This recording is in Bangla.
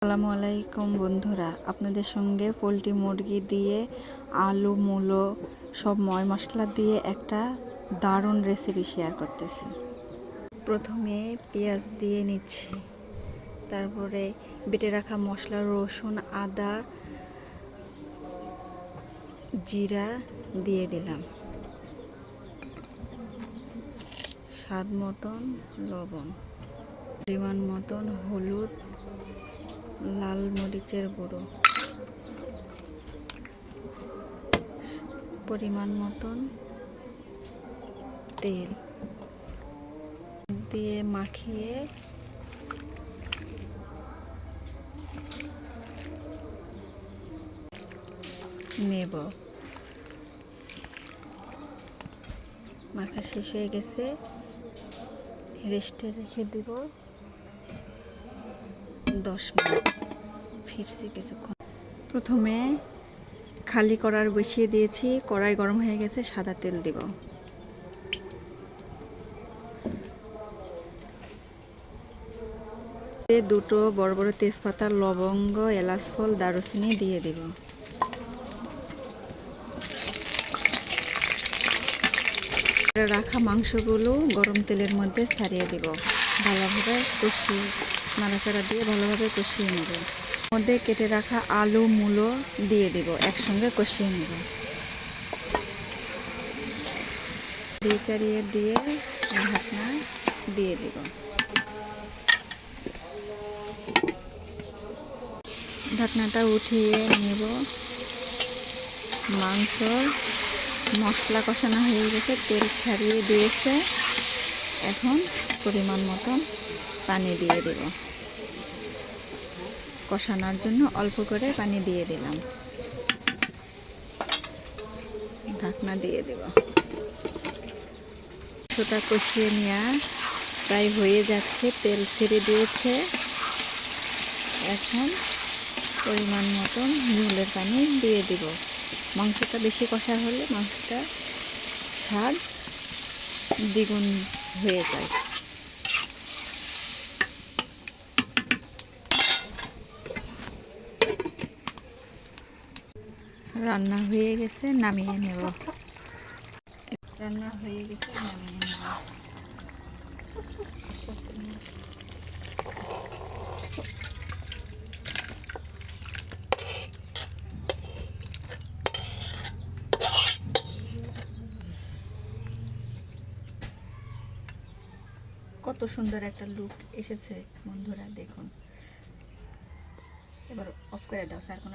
আসসালামু আলাইকুম বন্ধুরা, আপনাদের সঙ্গে পোলট্রি মুরগি দিয়ে আলু মূলো সব ময় মশলা দিয়ে একটা দারুণ রেসিপি শেয়ার করতেছি। প্রথমে পেঁয়াজ দিয়ে নিচ্ছি, তারপরে বেটে রাখা মশলা রসুন আদা জিরা দিয়ে দিলাম, স্বাদ মতন লবণ, পরিমাণ মতন হলুদ, লাল মরিচের গুঁড়ো, পরিমাণ মতন তেল দিয়ে মাখিয়ে নেব। মাখা শেষ হয়ে গেছে, রেস্টে রেখে দেব 10 মিনিট। ফিরছি কিছুক্ষণ। প্রথমে খালি কড়াই বসিয়ে দিয়েছি, কড়াই গরম হয়ে গেছে, সাদা তেল দেব। দুটো বড় বড় তেজপাতা, লবঙ্গ, এলাচ ফল, দারুচিনি দিয়ে দেব। রাখা মাংসগুলো গরম তেলের মধ্যে ছাড়িয়ে দেব। ভালোভাবে কষিয়ে নাড়াচাড়া দিয়ে ভালোভাবে কষিয়ে নেব। মধ্যে কেটে রাখা আলু মূলো দিয়ে দেব, একসঙ্গে কষিয়ে নেব। চাড়িয়ে দিয়ে ঢাকনা দিয়ে দেব। ঢাকনাটা উঠিয়ে নেব। মাংস মশলা কষানো হয়ে গেছে, তেল ছাড়িয়ে দিয়েছে। এখন পরিমাণ মতন পানি দিয়ে দেব। কষানোর জন্য অল্প করে পানি দিয়ে দিলাম, ঢাকনা দিয়ে দেব। মাংসটা কষিয়ে নেওয়া প্রায় হয়ে যাচ্ছে, তেল ছেড়ে দিয়েছে। এখন পরিমাণ মতন ঝোলের পানি দিয়ে দিব। মাংসটা বেশি কষা হলে মাংসটা স্বাদ দ্বিগুণ হয়ে যায়। রান্না হয়ে গেছে, নামিয়ে নেব। রান্না হয়ে গেছে, নামিয়ে নেব। আস্তে আস্তে কত সুন্দর একটা লুক এসেছে বন্ধুরা, দেখুন। এবার অফ করে দাও, স্যার কোন